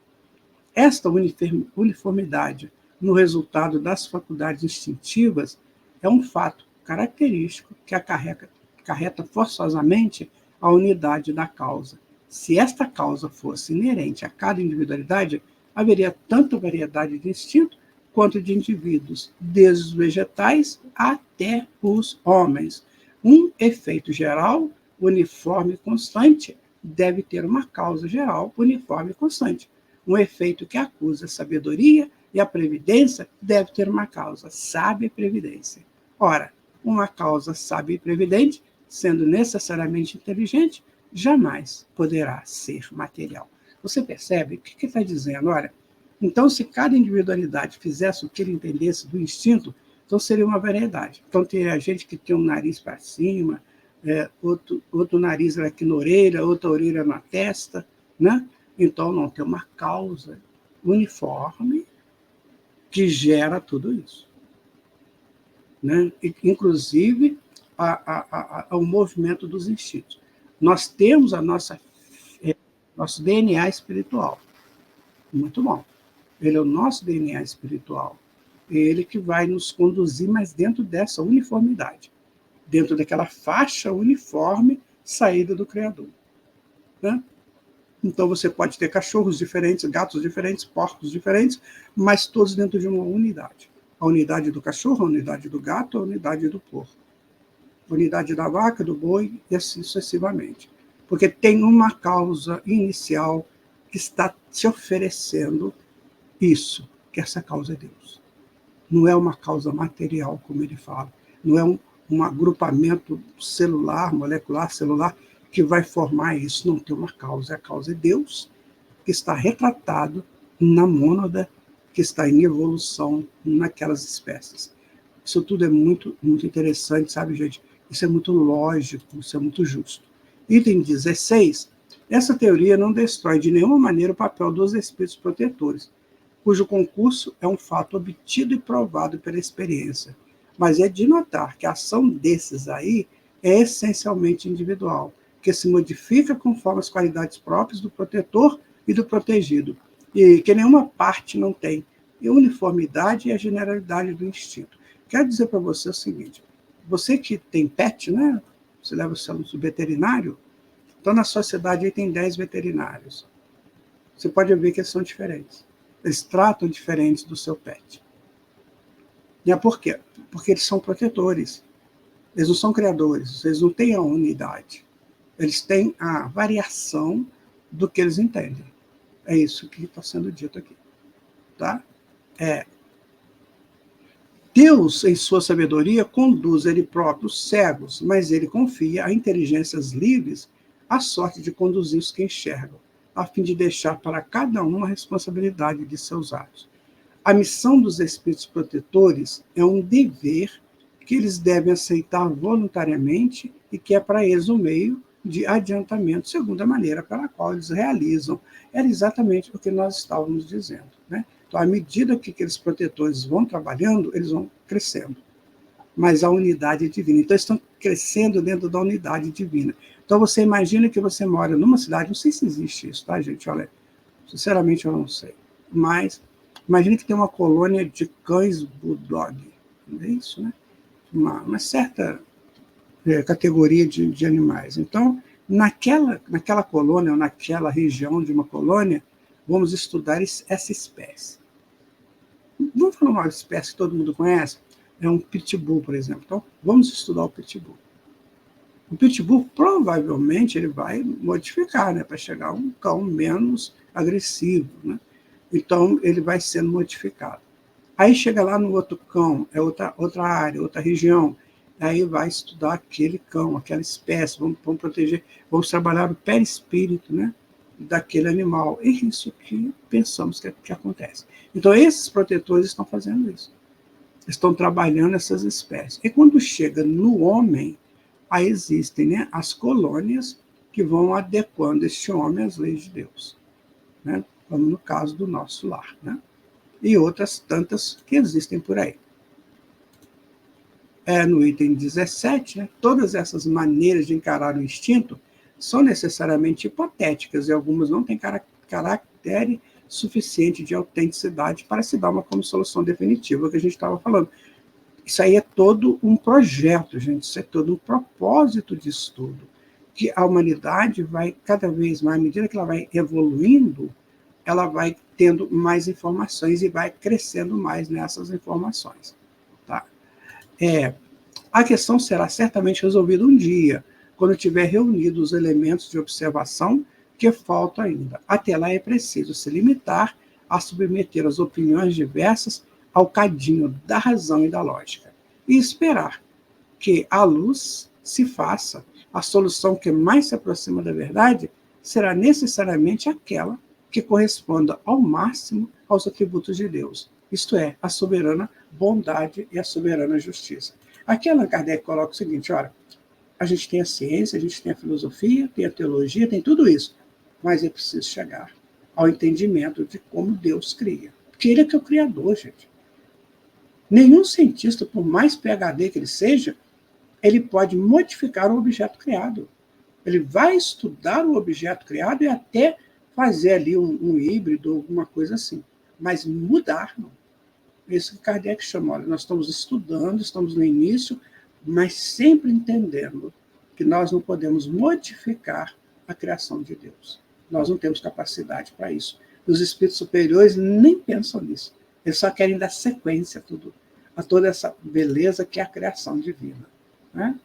Esta uniformidade no resultado das faculdades instintivas é um fato característico que acarreta forçosamente a unidade da causa. Se esta causa fosse inerente a cada individualidade, haveria tanta variedade de instinto quanto de indivíduos, desde os vegetais até os homens. Um efeito geral, uniforme e constante, deve ter uma causa geral uniforme e constante. Um efeito que acusa a sabedoria e a previdência deve ter uma causa sábia e previdência. Ora, uma causa sábia e previdente, sendo necessariamente inteligente, jamais poderá ser material. Você percebe o que ele está dizendo? Olha, então, se cada individualidade fizesse o que ele entendesse do instinto, então seria uma variedade. Então, teria gente que tem um nariz para cima, outro nariz aqui na orelha, outra orelha na testa, né? Então, não tem uma causa uniforme que gera tudo isso. Né? Inclusive, o movimento dos instintos. Nós temos nosso DNA espiritual. Muito bom. Ele é o nosso DNA espiritual. Ele que vai nos conduzir, mas dentro dessa uniformidade. Dentro daquela faixa uniforme saída do Criador. Né? Então, você pode ter cachorros diferentes, gatos diferentes, porcos diferentes, mas todos dentro de uma unidade. A unidade do cachorro, a unidade do gato, a unidade do porco. A unidade da vaca, do boi, e assim sucessivamente. Porque tem uma causa inicial que está te oferecendo isso, que essa causa é Deus. Não é uma causa material, como ele fala. Não é um agrupamento celular, molecular, celular, que vai formar isso. Não tem uma causa. A causa é Deus, que está retratado na mônada, que está em evolução naquelas espécies. Isso tudo é muito, muito interessante, sabe, gente? Isso é muito lógico, isso é muito justo. Item 16. Essa teoria não destrói de nenhuma maneira o papel dos espíritos protetores, cujo concurso é um fato obtido e provado pela experiência. Mas é de notar que a ação desses aí é essencialmente individual, que se modifica conforme as qualidades próprias do protetor e do protegido, e que nenhuma parte não tem, e a uniformidade e a generalidade do instinto. Quero dizer para você o seguinte, você que tem pet, né? Você leva o seu veterinário, então na sua cidade aí tem 10 veterinários. Você pode ver que eles são diferentes. Eles tratam diferentes do seu pet. E é por quê? Porque eles são protetores. Eles não são criadores, eles não têm a unidade. Eles têm a variação do que eles entendem. É isso que está sendo dito aqui. Tá? Deus, em sua sabedoria, conduz ele próprio os cegos, mas ele confia a inteligências livres a sorte de conduzir os que enxergam, a fim de deixar para cada um a responsabilidade de seus atos. A missão dos espíritos protetores é um dever que eles devem aceitar voluntariamente e que é para eles um meio de adiantamento, segundo a maneira pela qual eles realizam. Era exatamente o que nós estávamos dizendo. Né? Então, à medida que aqueles protetores vão trabalhando, eles vão crescendo. Mas a unidade é divina. Então, eles estão crescendo dentro da unidade divina. Então, você imagina que você mora numa cidade, não sei se existe isso, tá, gente? Olha, sinceramente, eu não sei. Mas, imagine que tem uma colônia de cães bulldog. Não é isso, né? Uma certa categoria de animais. Então, naquela colônia, ou naquela região de uma colônia, vamos estudar essa espécie. Vamos falar uma espécie que todo mundo conhece? É um pitbull, por exemplo. Então, vamos estudar o pitbull. O pitbull, provavelmente, ele vai modificar, né, para chegar a um cão menos agressivo. Né? Então, ele vai sendo modificado. Aí chega lá no outro cão, é outra área, outra região. Aí vai estudar aquele cão, aquela espécie, vamos proteger, vamos trabalhar o perispírito, né, daquele animal. É isso que pensamos que acontece. Então, esses protetores estão fazendo isso. Estão trabalhando essas espécies. E quando chega no homem, aí existem, né, as colônias que vão adequando este homem às leis de Deus, né? Como no caso do nosso lar, né? E outras tantas que existem por aí. No item 17, né, todas essas maneiras de encarar o instinto são necessariamente hipotéticas e algumas não têm caráter suficiente de autenticidade para se dar uma como solução definitiva, que a gente estava falando. Isso aí é todo um projeto, gente, isso é todo um propósito de estudo, que a humanidade vai cada vez mais, à medida que ela vai evoluindo, ela vai tendo mais informações e vai crescendo mais nessas informações. Tá? A questão será certamente resolvida um dia, quando tiver reunido os elementos de observação que faltam ainda. Até lá é preciso se limitar a submeter as opiniões diversas ao cadinho da razão e da lógica, e esperar que a luz se faça. A solução que mais se aproxima da verdade será necessariamente aquela que corresponda ao máximo aos atributos de Deus, isto é, a soberana bondade e a soberana justiça. Aqui Allan Kardec coloca o seguinte, olha, a gente tem a ciência, a gente tem a filosofia, tem a teologia, tem tudo isso, mas é preciso chegar ao entendimento de como Deus cria. Porque ele é que é o criador, gente. Nenhum cientista, por mais PhD que ele seja, ele pode modificar o objeto criado. Ele vai estudar o objeto criado e até fazer ali um híbrido, alguma coisa assim. Mas mudar, não. Isso que Kardec chama, olha, nós estamos estudando, estamos no início, mas sempre entendendo que nós não podemos modificar a criação de Deus. Nós não temos capacidade para isso. Os espíritos superiores nem pensam nisso. Eles só querem dar sequência a toda essa beleza que é a criação divina. Né?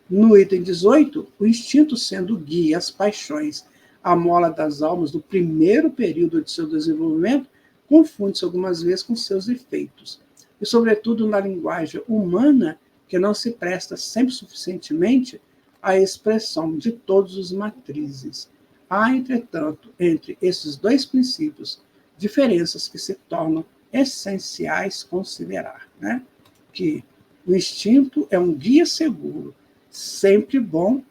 No item 18, o instinto sendo guia, as paixões, a mola das almas do primeiro período de seu desenvolvimento, confunde-se algumas vezes com seus efeitos. E, sobretudo, na linguagem humana, que não se presta sempre suficientemente à expressão de todos os matrizes. Há, entretanto, entre esses dois princípios, diferenças que se tornam essenciais considerar, né? Que o instinto é um guia seguro, sempre bom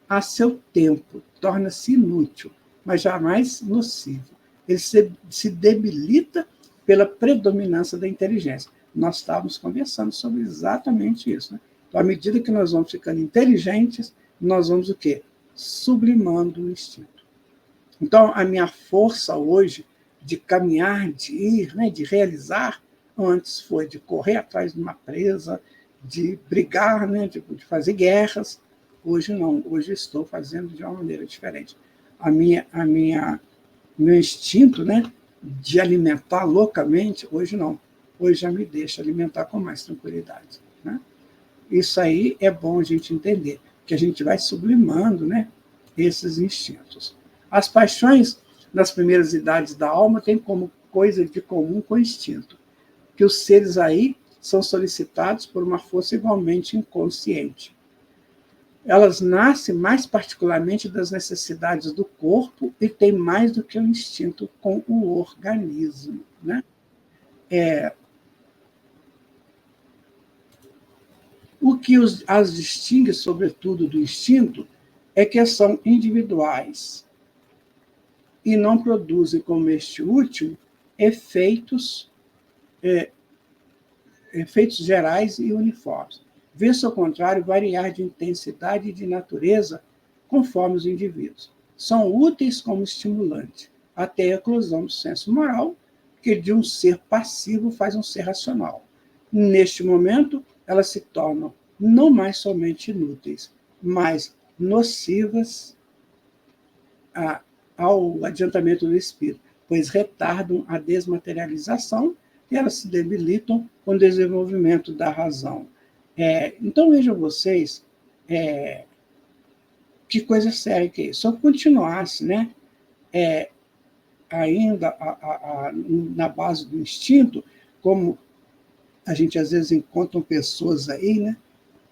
a seu tempo, torna-se inútil, mas jamais nocivo. Ele se debilita pela predominância da inteligência. Nós estávamos conversando sobre exatamente isso. Né? Então, à medida que nós vamos ficando inteligentes, nós vamos o quê? Sublimando o instinto. Então, a minha força hoje de caminhar, de ir, né, de realizar, antes foi de correr atrás de uma presa, de brigar, né, de fazer guerras. Hoje não, hoje estou fazendo de uma maneira diferente. Meu instinto, né, de alimentar loucamente, hoje não. Hoje já me deixa alimentar com mais tranquilidade. Né? Isso aí é bom a gente entender, que a gente vai sublimando, né, esses instintos. As paixões, nas primeiras idades da alma, têm como coisa de comum com o instinto, que os seres aí são solicitados por uma força igualmente inconsciente. Elas nascem mais particularmente das necessidades do corpo e têm mais do que um instinto com o organismo. Né? O que as distingue, sobretudo, do instinto é que são individuais e não produzem, como este último, efeitos gerais e uniformes. Vê-se, ao contrário, variar de intensidade e de natureza conforme os indivíduos. São úteis como estimulante, até a eclosão do senso moral, que de um ser passivo faz um ser racional. Neste momento, elas se tornam não mais somente inúteis, mas nocivas ao adiantamento do espírito, pois retardam a desmaterialização e elas se debilitam com o desenvolvimento da razão. Então, vejam vocês que coisa séria que é isso. Se eu continuasse, né, ainda na base do instinto, como a gente às vezes encontra pessoas aí, né,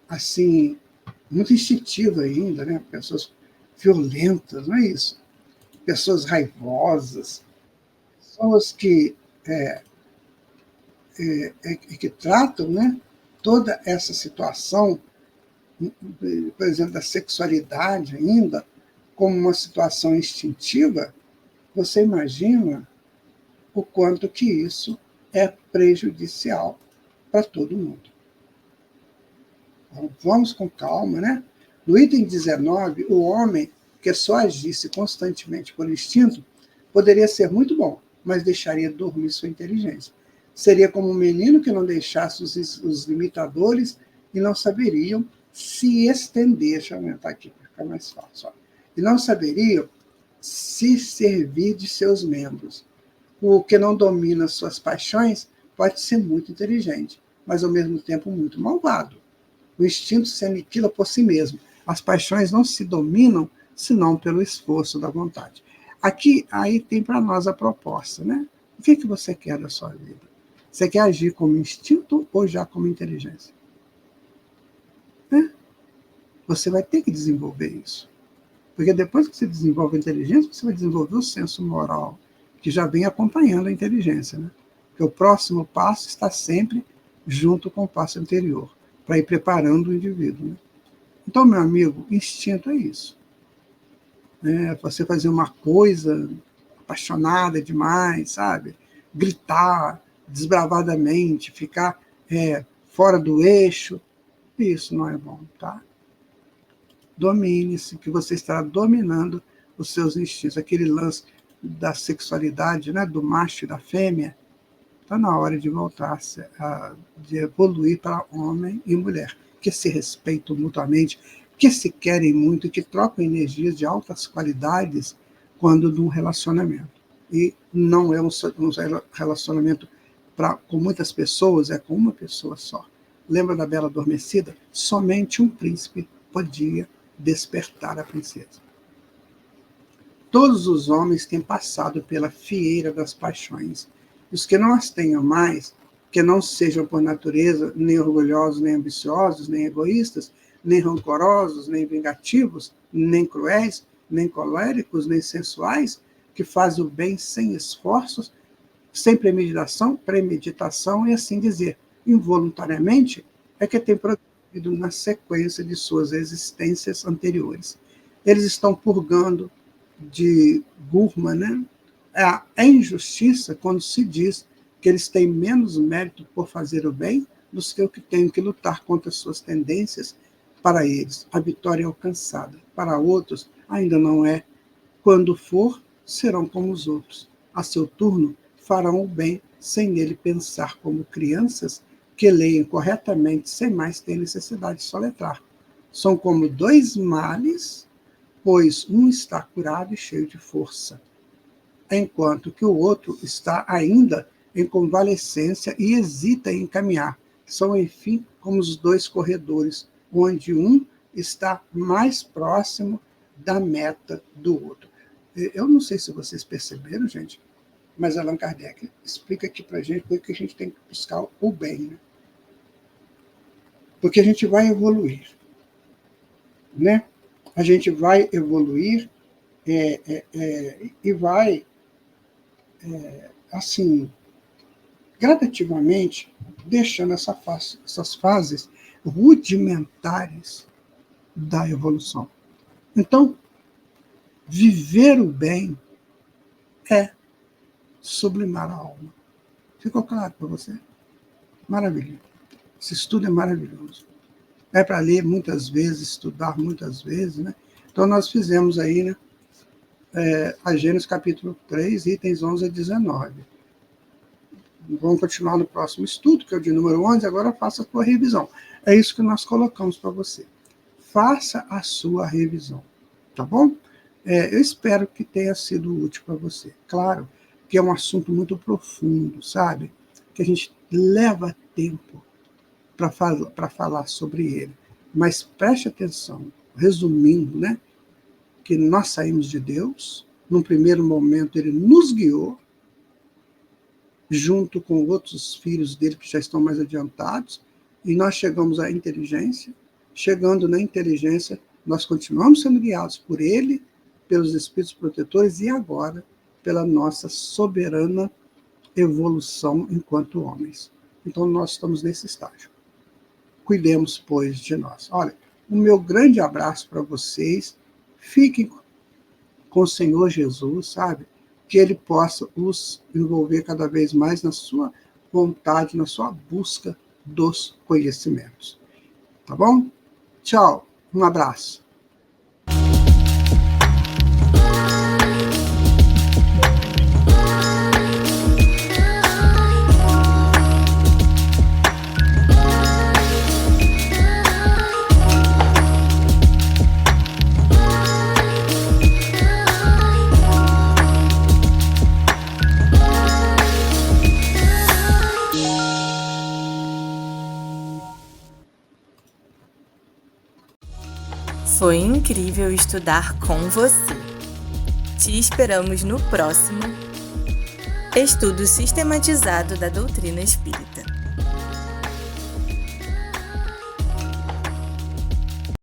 assim, muito instintivas ainda, né, pessoas violentas, não é isso? Pessoas raivosas, pessoas que tratam, né, toda essa situação por exemplo, da sexualidade ainda, como uma situação instintiva, você imagina o quanto que isso é prejudicial para todo mundo. Então, vamos com calma, né? No item 19, o homem que só agisse constantemente por instinto poderia ser muito bom, mas deixaria dormir sua inteligência. Seria como um menino que não deixasse os limitadores e não saberiam se estender. Deixa eu aumentar aqui para ficar mais fácil. Ó. E não saberiam se servir de seus membros. O que não domina suas paixões pode ser muito inteligente, mas ao mesmo tempo muito malvado. O instinto se aniquila por si mesmo. As paixões não se dominam senão pelo esforço da vontade. Aqui, aí tem para nós a proposta, né? O que você quer da sua vida? Você quer agir como instinto ou já como inteligência? Você vai ter que desenvolver isso. Porque depois que você desenvolve a inteligência, você vai desenvolver o senso moral, que já vem acompanhando a inteligência, né? Porque o próximo passo está sempre junto com o passo anterior, para ir preparando o indivíduo. Né? Então, meu amigo, instinto é isso. Você fazer uma coisa apaixonada demais, sabe? Gritar desbravadamente, ficar fora do eixo, isso não é bom, tá? Domine-se, que você estará dominando os seus instintos. Aquele lance da sexualidade, né, do macho e da fêmea, está na hora de voltar, de evoluir para homem e mulher, que se respeitam mutuamente, que se querem muito, que trocam energias de altas qualidades quando num relacionamento. E não é um relacionamento com muitas pessoas, é com uma pessoa só. Lembra da Bela Adormecida? Somente um príncipe podia despertar a princesa. Todos os homens têm passado pela fieira das paixões. Os que não as tenham mais, que não sejam por natureza nem orgulhosos, nem ambiciosos, nem egoístas, nem rancorosos, nem vingativos, nem cruéis, nem coléricos, nem sensuais, que fazem o bem sem esforços, sem premeditação e assim dizer, involuntariamente, é que tem produzido na sequência de suas existências anteriores. Eles estão purgando de Gurma, né? É injustiça quando se diz que eles têm menos mérito por fazer o bem do que o que têm que lutar contra suas tendências. Para eles, a vitória é alcançada. Para outros, ainda não é. Quando for, serão como os outros. A seu turno, farão o bem sem nele pensar, como crianças que leem corretamente sem mais ter necessidade de soletrar. São como dois males, pois um está curado e cheio de força, enquanto que o outro está ainda em convalescência e hesita em caminhar. São, enfim, como os dois corredores, onde um está mais próximo da meta do outro. Eu não sei se vocês perceberam, gente, mas Allan Kardec explica aqui para a gente porque a gente tem que buscar o bem, né? Porque a gente vai evoluir, né? A gente vai evoluir e vai, assim, gradativamente, deixando essas fases rudimentares da evolução. Então, viver o bem é sublimar a alma. Ficou claro para você? Maravilha. Esse estudo é maravilhoso. É para ler muitas vezes, estudar muitas vezes, né? Então, nós fizemos aí, né, a Gênesis capítulo 3, itens 11 a 19. Vamos continuar no próximo estudo, que é o de número 11, agora faça a sua revisão. É isso que nós colocamos para você. Faça a sua revisão, tá bom? Eu espero que tenha sido útil para você. Claro que é um assunto muito profundo, sabe? Que a gente leva tempo para falar sobre ele. Mas preste atenção, resumindo, né? Que nós saímos de Deus, num primeiro momento ele nos guiou, junto com outros filhos dele que já estão mais adiantados, e nós chegamos à inteligência. Chegando na inteligência, nós continuamos sendo guiados por ele, pelos espíritos protetores e agora pela nossa soberana evolução enquanto homens. Então nós estamos nesse estágio. Cuidemos, pois, de nós. Olha, O meu grande abraço para vocês. Fiquem com o Senhor Jesus, sabe? Que Ele possa os envolver cada vez mais na sua vontade, na sua busca dos conhecimentos. Tá bom? Tchau. Um abraço. Foi incrível estudar com você. Te esperamos no próximo Estudo Sistematizado da Doutrina Espírita.